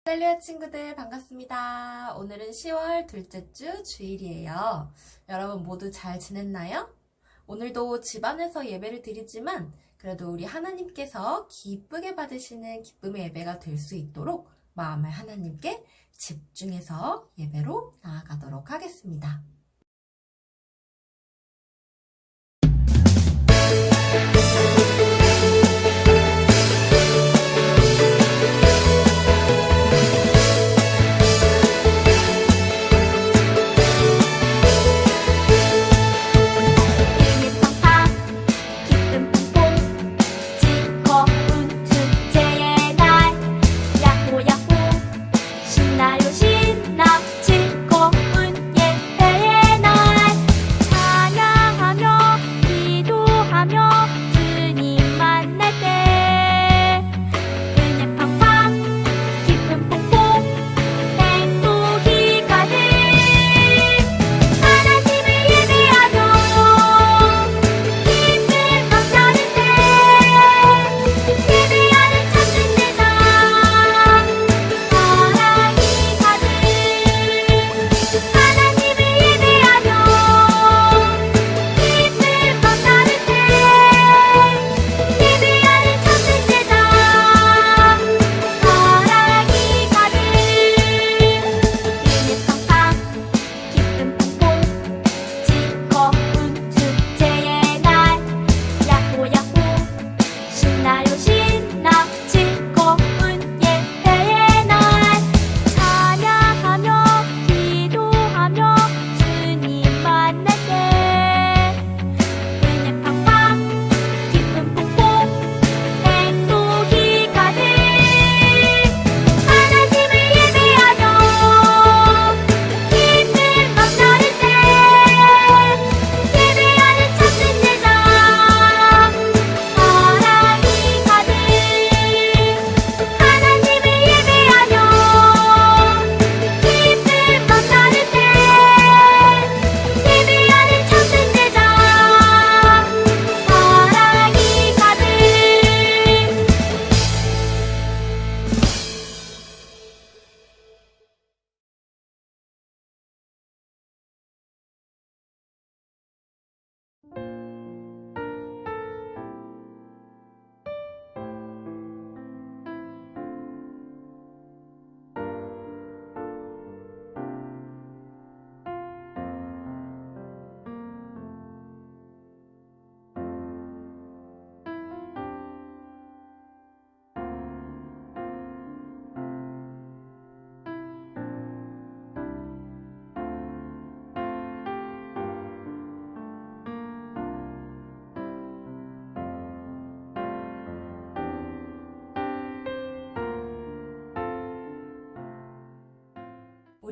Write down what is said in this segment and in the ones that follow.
할렐루야 친구들 반갑습니다. 오늘은 10월 둘째 주 주일이에요. 여러분 모두 잘 지냈나요? 오늘도 집안에서 예배를 드리지만 그래도 우리 하나님께서 기쁘게 받으시는 기쁨의 예배가 될 수 있도록 마음을 하나님께 집중해서 예배로 나아가도록 하겠습니다.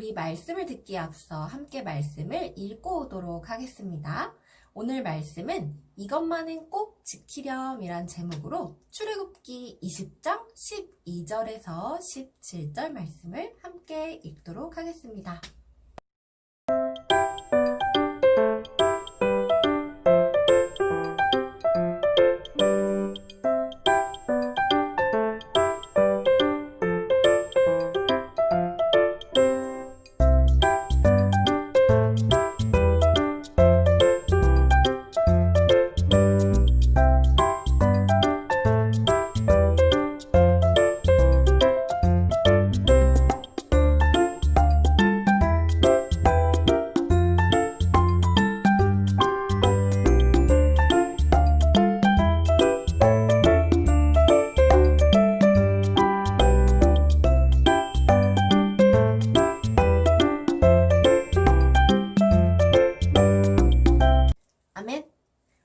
우리 말씀을 듣기에 앞서 함께 말씀을 읽고 오도록 하겠습니다. 오늘 말씀은 이것만은 꼭 지키렴이란 제목으로 출애굽기 20장 12절에서 17절 말씀을 함께 읽도록 하겠습니다.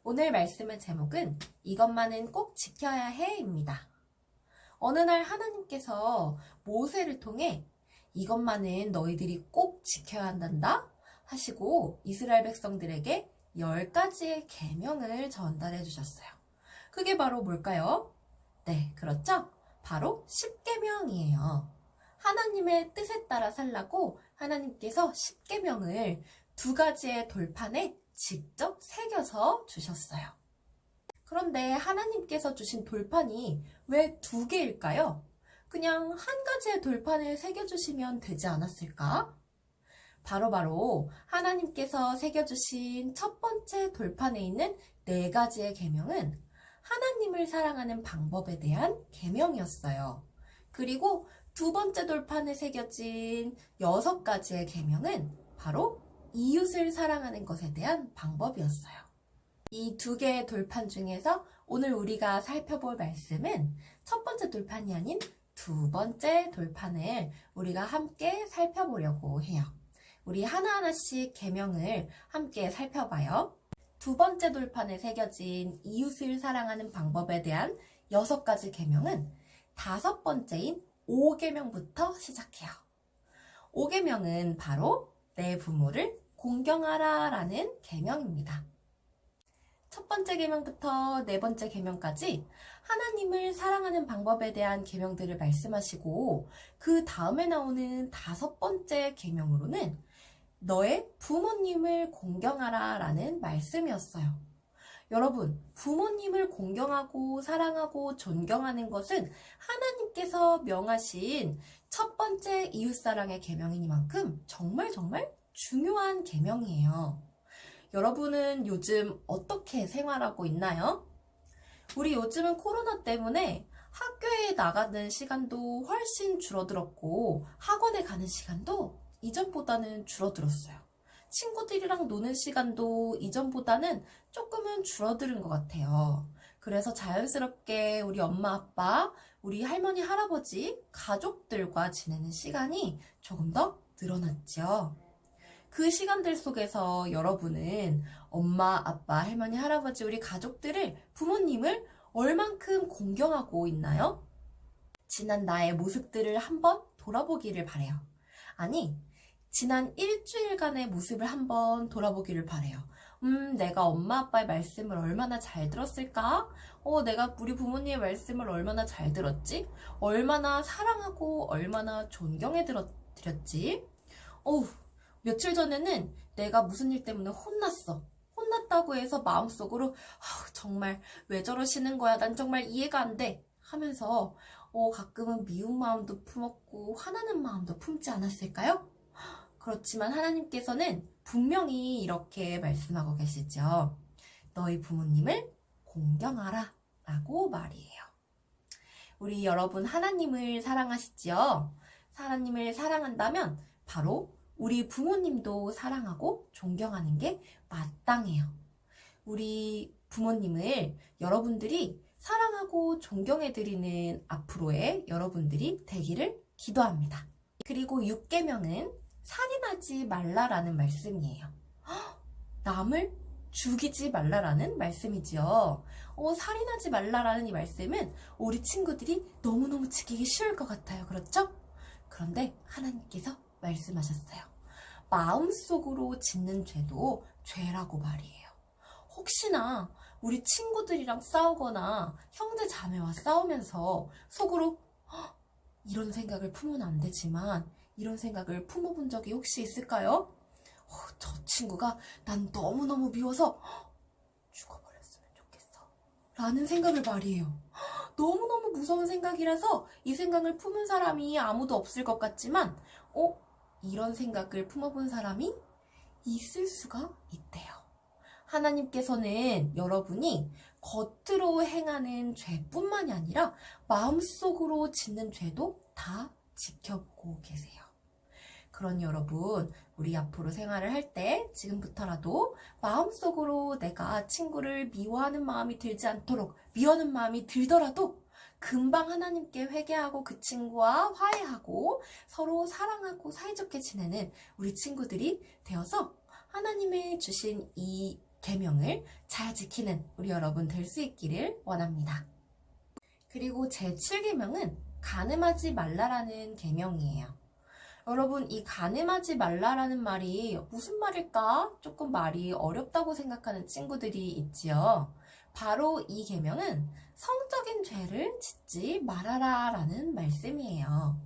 오늘 말씀의 제목은 이것만은 꼭 지켜야 해입니다. 어느 날 하나님께서 모세를 통해 이것만은 너희들이 꼭 지켜야 한단다 하시고 이스라엘 백성들에게 10가지의 계명을 전달해 주셨어요. 그게 바로 뭘까요? 네, 그렇죠. 바로 10계명이에요. 하나님의 뜻에 따라 살라고 하나님께서 10계명을 2가지의 돌판에 직접 새겨서 주셨어요. 그런데 하나님께서 주신 돌판이 왜 2개일까요? 그냥 한 가지의 돌판을 새겨주시면 되지 않았을까? 바로바로 하나님께서 새겨주신 첫 번째 돌판에 있는 네 가지의 계명은 하나님을 사랑하는 방법에 대한 계명이었어요. 그리고 두 번째 돌판에 새겨진 6가지의 계명은 바로 이웃을 사랑하는 것에 대한 방법이었어요. 이 두 개의 돌판 중에서 오늘 우리가 살펴볼 말씀은 첫 번째 돌판이 아닌 두 번째 돌판을 우리가 함께 살펴보려고 해요. 우리 하나하나씩 계명을 함께 살펴봐요. 두 번째 돌판에 새겨진 이웃을 사랑하는 방법에 대한 6가지 계명은 5번째인 5계명부터 시작해요. 5계명은 바로 내 부모를 공경하라 라는 계명입니다. 첫 번째 계명부터 네 번째 계명까지 하나님을 사랑하는 방법에 대한 계명들을 말씀하시고 그 다음에 나오는 5번째 계명으로는 너의 부모님을 공경하라 라는 말씀이었어요. 여러분, 부모님을 공경하고 사랑하고 존경하는 것은 하나님께서 명하신 첫 번째 이웃사랑의 계명이니만큼 정말 중요한 계명이에요. 여러분은 요즘 어떻게 생활하고 있나요? 우리 요즘은 코로나 때문에 학교에 나가는 시간도 훨씬 줄어들었고 학원에 가는 시간도 이전보다는 줄어들었어요. 친구들이랑 노는 시간도 이전보다는 조금은 줄어드는 것 같아요. 그래서 자연스럽게 우리 엄마, 아빠, 우리 할머니, 할아버지, 가족들과 지내는 시간이 조금 더 늘어났죠. 그 시간들 속에서 여러분은 엄마, 아빠, 할머니, 할아버지, 우리 가족들을, 부모님을 얼만큼 공경하고 있나요? 지난 나의 모습들을 한번 돌아보기를 바래요. 아니, 지난 일주일간의 모습을 한번 돌아보기를 바래요. 내가 엄마 아빠의 말씀을 얼마나 잘 들었을까? 내가 우리 부모님의 말씀을 얼마나 잘 들었지? 얼마나 사랑하고 얼마나 존경해 드렸지? 며칠 전에는 내가 무슨 일 때문에 혼났어. 혼났다고 해서 마음속으로 정말 왜 저러시는 거야? 난 정말 이해가 안 돼. 하면서 가끔은 미운 마음도 품었고 화나는 마음도 품지 않았을까요? 그렇지만 하나님께서는 분명히 이렇게 말씀하고 계시죠. 너희 부모님을 공경하라 라고 말이에요. 우리 여러분 하나님을 사랑하시지요? 하나님을 사랑한다면 바로 우리 부모님도 사랑하고 존경하는 게 마땅해요. 우리 부모님을 여러분들이 사랑하고 존경해드리는 앞으로의 여러분들이 되기를 기도합니다. 그리고 6계명은 살인하지 말라라는 말씀이에요. 남을 죽이지 말라라는 말씀이지요. 살인하지 말라라는 이 말씀은 우리 친구들이 너무너무 지키기 쉬울 것 같아요. 그렇죠? 그런데 하나님께서 말씀하셨어요. 마음속으로 짓는 죄도 죄라고 말이에요. 혹시나 우리 친구들이랑 싸우거나 형제 자매와 싸우면서 속으로 이런 생각을 품으면 안 되지만 이런 생각을 품어본 적이 혹시 있을까요? 저 친구가 난 너무너무 미워서 죽어버렸으면 좋겠어 라는 생각을 말이에요. 너무너무 무서운 생각이라서 이 생각을 품은 사람이 아무도 없을 것 같지만 이런 생각을 품어본 사람이 있을 수가 있대요. 하나님께서는 여러분이 겉으로 행하는 죄뿐만이 아니라 마음속으로 짓는 죄도 다 지켜보고 계세요. 그러니 여러분, 우리 앞으로 생활을 할 때 지금부터라도 마음속으로 내가 친구를 미워하는 마음이 들지 않도록, 미워하는 마음이 들더라도 금방 하나님께 회개하고 그 친구와 화해하고 서로 사랑하고 사이좋게 지내는 우리 친구들이 되어서 하나님의 주신 이 계명을 잘 지키는 우리 여러분 될 수 있기를 원합니다. 그리고 제7계명은 간음하지 말라라는 계명이에요. 여러분, 이 간음하지 말라라는 말이 무슨 말일까? 조금 말이 어렵다고 생각하는 친구들이 있지요. 바로 이 계명은 성적인 죄를 짓지 말아라 라는 말씀이에요.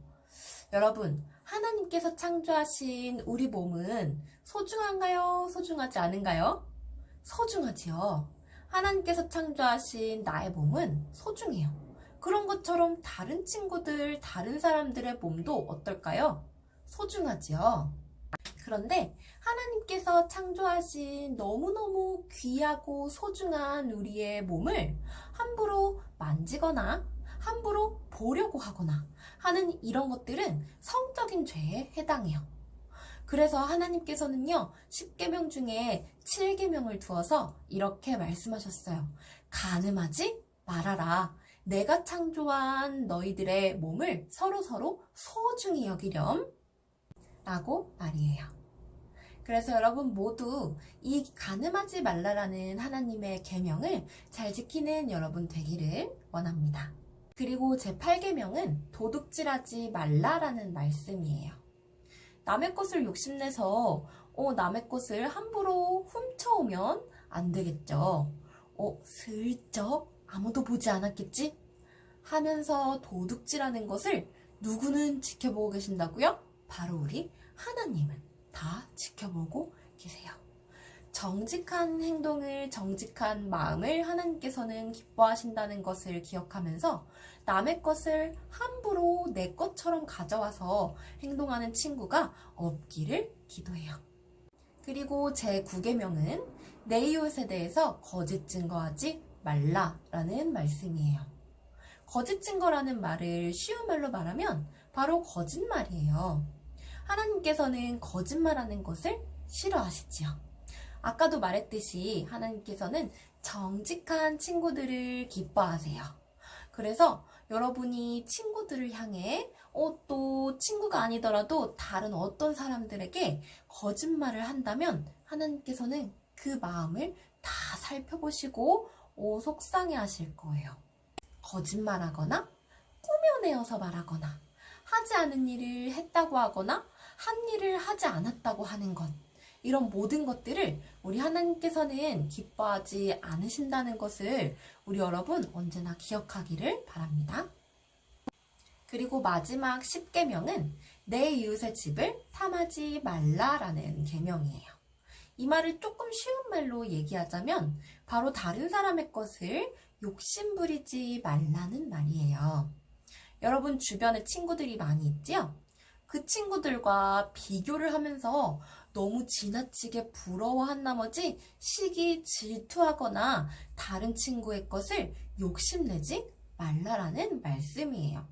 여러분, 하나님께서 창조하신 우리 몸은 소중한가요? 소중하지 않은가요? 소중하지요. 하나님께서 창조하신 나의 몸은 소중해요. 그런 것처럼 다른 친구들, 다른 사람들의 몸도 어떨까요? 소중하지요. 그런데 하나님께서 창조하신 너무너무 귀하고 소중한 우리의 몸을 함부로 만지거나 함부로 보려고 하거나 하는 이런 것들은 성적인 죄에 해당해요. 그래서 하나님께서는요, 10계명 중에 7계명을 두어서 이렇게 말씀하셨어요. 간음하지 말아라. 내가 창조한 너희들의 몸을 서로서로 소중히 여기렴. 라고 말이에요. 그래서 여러분 모두 이 간음하지 말라라는 하나님의 계명을 잘 지키는 여러분 되기를 원합니다. 그리고 제8계명은 도둑질하지 말라라는 말씀이에요. 남의 것을 욕심내서 남의 것을 함부로 훔쳐오면 안 되겠죠. 슬쩍 아무도 보지 않았겠지? 하면서 도둑질하는 것을 누구는 지켜보고 계신다고요? 바로 우리 하나님은 다 지켜보고 계세요. 정직한 행동을, 정직한 마음을 하나님께서는 기뻐하신다는 것을 기억하면서 남의 것을 함부로 내 것처럼 가져와서 행동하는 친구가 없기를 기도해요. 그리고 제9계명은 내 이웃에 대해서 거짓 증거하지 말라라는 말씀이에요. 거짓 증거라는 말을 쉬운 말로 말하면 바로 거짓말이에요. 하나님께서는 거짓말하는 것을 싫어하시지요. 아까도 말했듯이 하나님께서는 정직한 친구들을 기뻐하세요. 그래서 여러분이 친구들을 향해 또 친구가 아니더라도 다른 어떤 사람들에게 거짓말을 한다면 하나님께서는 그 마음을 다 살펴보시고 속상해 하실 거예요. 거짓말하거나 꾸며내어서 말하거나 하지 않은 일을 했다고 하거나 한 일을 하지 않았다고 하는 것, 이런 모든 것들을 우리 하나님께서는 기뻐하지 않으신다는 것을 우리 여러분 언제나 기억하기를 바랍니다. 그리고 마지막 10계명은 내 이웃의 집을 탐하지 말라라는 계명이에요. 이 말을 조금 쉬운 말로 얘기하자면 바로 다른 사람의 것을 욕심부리지 말라는 말이에요. 여러분 주변에 친구들이 많이 있지요? 그 친구들과 비교를 하면서 너무 지나치게 부러워한 나머지 시기 질투하거나 다른 친구의 것을 욕심내지 말라라는 말씀이에요.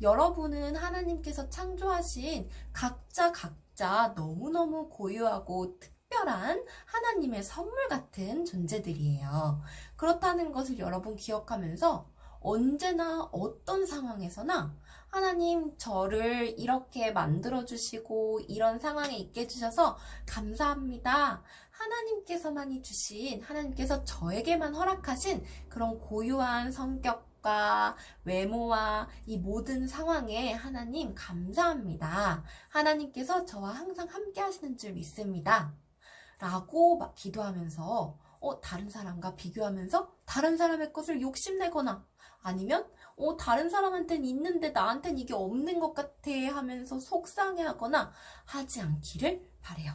여러분은 하나님께서 창조하신 각자 너무너무 고유하고 특별한 하나님의 선물 같은 존재들이에요. 그렇다는 것을 여러분 기억하면서 언제나 어떤 상황에서나 하나님 저를 이렇게 만들어주시고 이런 상황에 있게 해주셔서 감사합니다. 하나님께서만이 주신, 하나님께서 저에게만 허락하신 그런 고유한 성격과 외모와 이 모든 상황에 하나님 감사합니다. 하나님께서 저와 항상 함께 하시는 줄 믿습니다. 라고 막 기도하면서 다른 사람과 비교하면서 다른 사람의 것을 욕심내거나 아니면 다른 사람한테는 있는데 나한테는 이게 없는 것 같아 하면서 속상해하거나 하지 않기를 바래요.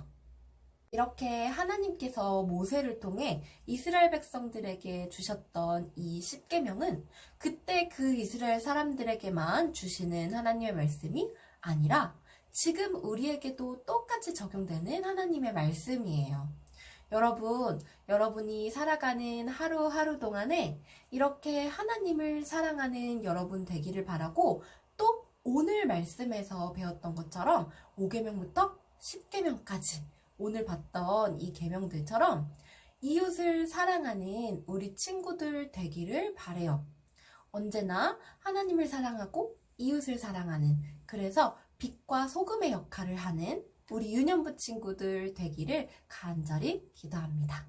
이렇게 하나님께서 모세를 통해 이스라엘 백성들에게 주셨던 이 10계명은 그때 그 이스라엘 사람들에게만 주시는 하나님의 말씀이 아니라 지금 우리에게도 똑같이 적용되는 하나님의 말씀이에요. 여러분이 살아가는 하루하루 동안에 이렇게 하나님을 사랑하는 여러분 되기를 바라고, 또 오늘 말씀에서 배웠던 것처럼 5계명부터 10계명까지 오늘 봤던 이 계명들처럼 이웃을 사랑하는 우리 친구들 되기를 바래요. 언제나 하나님을 사랑하고 이웃을 사랑하는, 그래서 빛과 소금의 역할을 하는 우리 유년부 친구들 되기를 간절히 기도합니다.